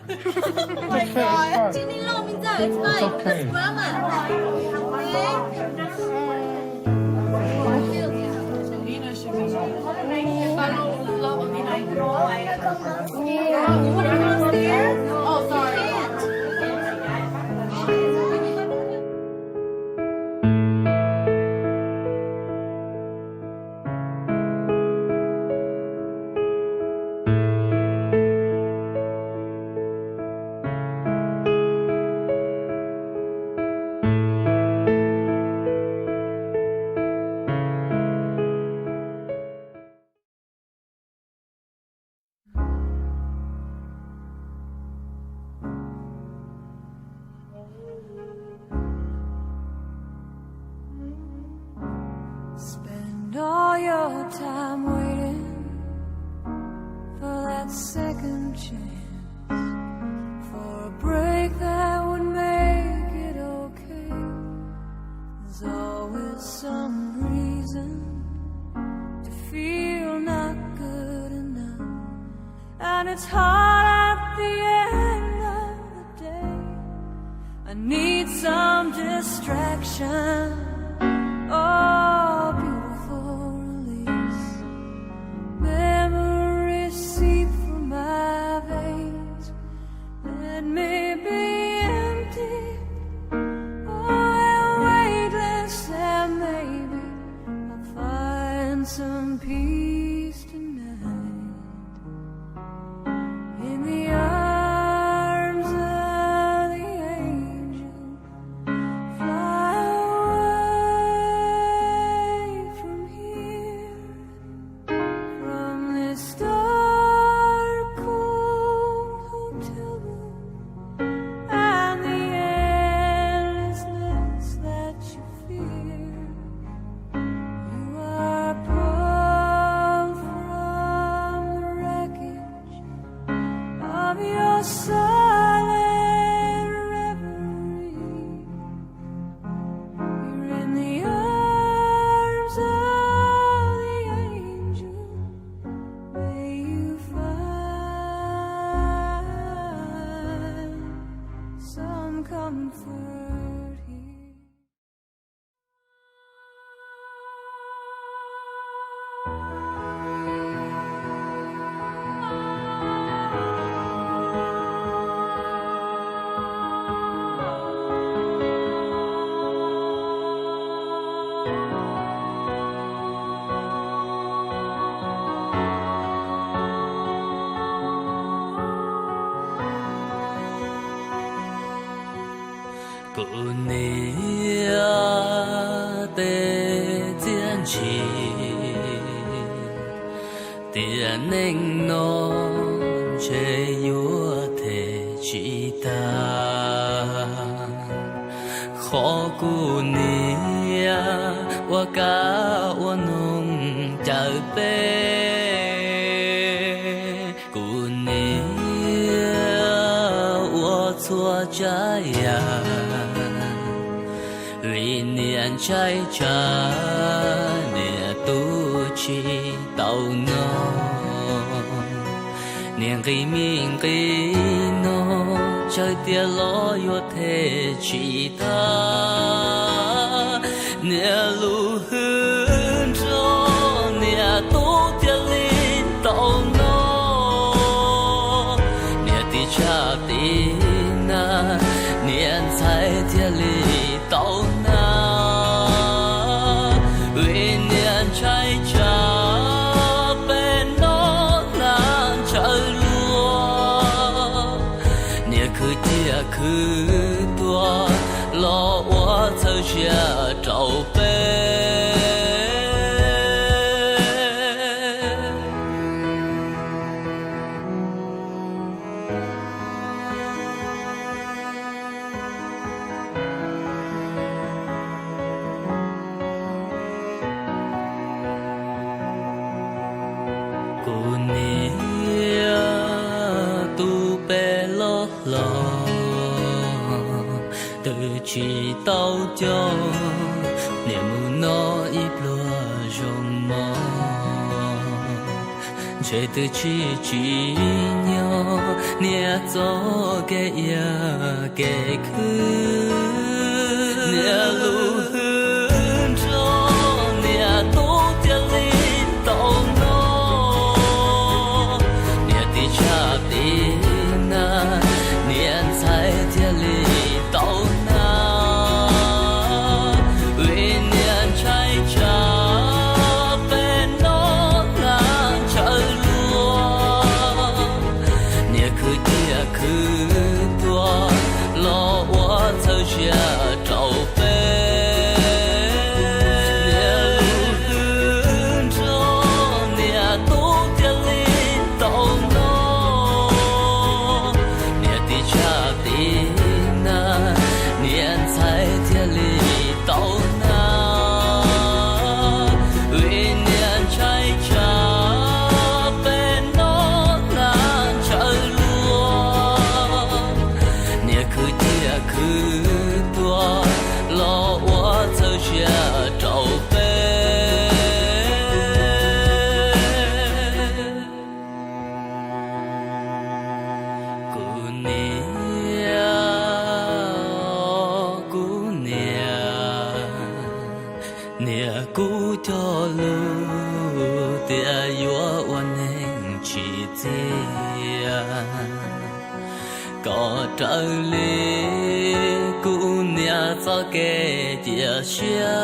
Oh my god. Sini lo minta. It's fine. It's okay. That's grandma. Nina should be. Follow love of Nina. Oh, sorry. Spend all your time waiting for that second chance, for a break that would make it okay. There's always some reason to feel not good enough, and it's hard at the end of the day. I need some distraction. Oh, beautiful release. Memories seep through my veins. Let me be empty. Oh, weightless, and maybe I'll find some peace tonight. In the arms of the angel, fly away from here, from this dark, cold hotel room, and the endlessness that you fear. You are pulled from the wreckage of your silent reverie. You're in the arms of the angel. May you find some comfort here. Cụ nia tê tiên chỉ tiền nên nó chế yua thể chỉ ta khó cụ nia wa ca wa nung chờ bê cụ nia wa chua trái ya vì niệm trái cha niệm tu chi tàu nó niệm cái mình cái nó chơi tia lo yo thế chỉ ta niệm lu hơn cho niệm tu tia linh tàu nó niệm ti cha ti na niệm sai tia linh tàu trái cha bên nó nan chờ lúa nhẹ cứ tia cứ tua lo quá thâu chia trâu bê từ chỉ tao cho niềm nó ít lúa rồng mơ chơi từ chỉ nhau nia gió kê ya kê khứ nia lu hương cho nia tô tia li tàu nó nia ti cha ti na nia sai tia li tàu na vì nia trái cha bên nó ngang trời luôn nia cứ tia cứ tua lo quá thơ chia trâu cho lu tia yua oan hình chỉ tia có trời lý cu nia cho kê tia xia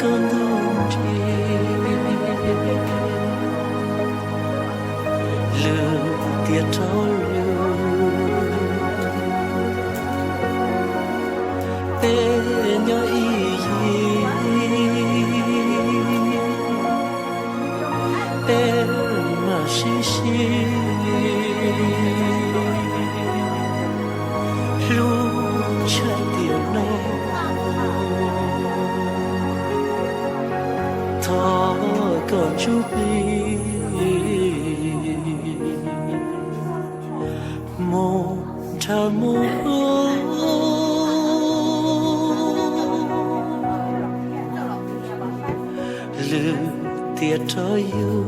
con đun đi lừa tiệt trôi bên nhau ý bên mà xí xí lu cha tiền nó thọ còn chút đi một thà một lừa tiệt cho yêu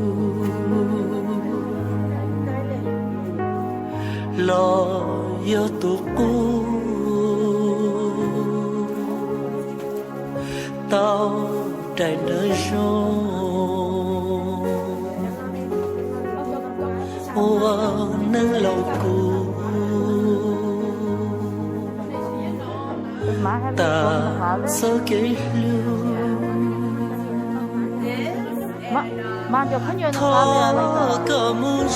lo yêu tu cô tao trải đời rong hoa nâng lâu cô ta sơ kể lưu thọ cả mùa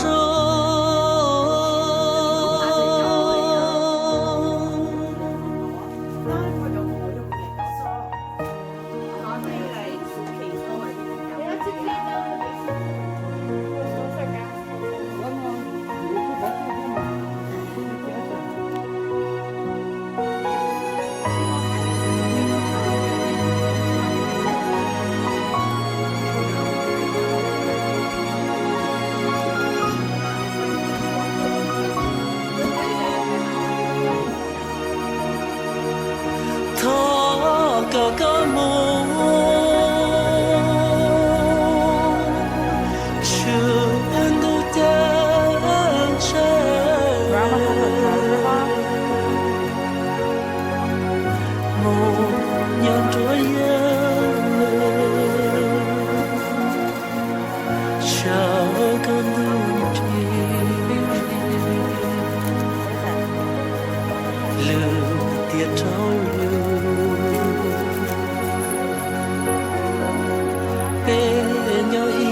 có mơ chưa anh đâu tan trái một nhang trôi chờ con đun đi lừa tiệt trôi bên nhau ý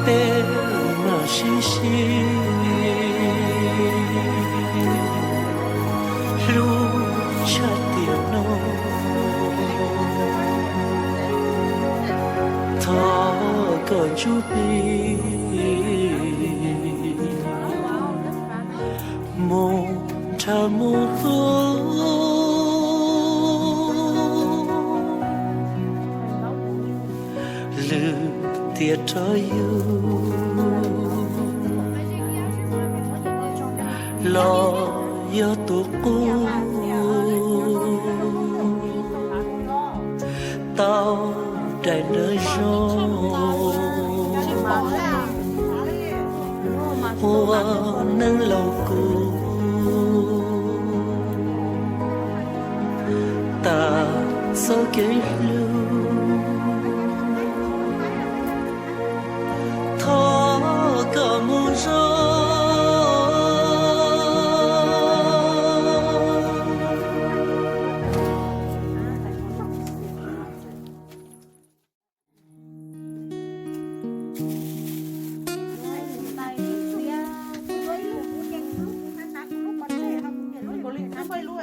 bên mà xí xí lu cha tiền nó thọ còn chút đi một thà một lừa tiệt cho yêu lo yêu tu cô tao trải đời rong hoa nâng lâu cô ta sơ kể lưu thọ cả mùa Có lịch không phải luôn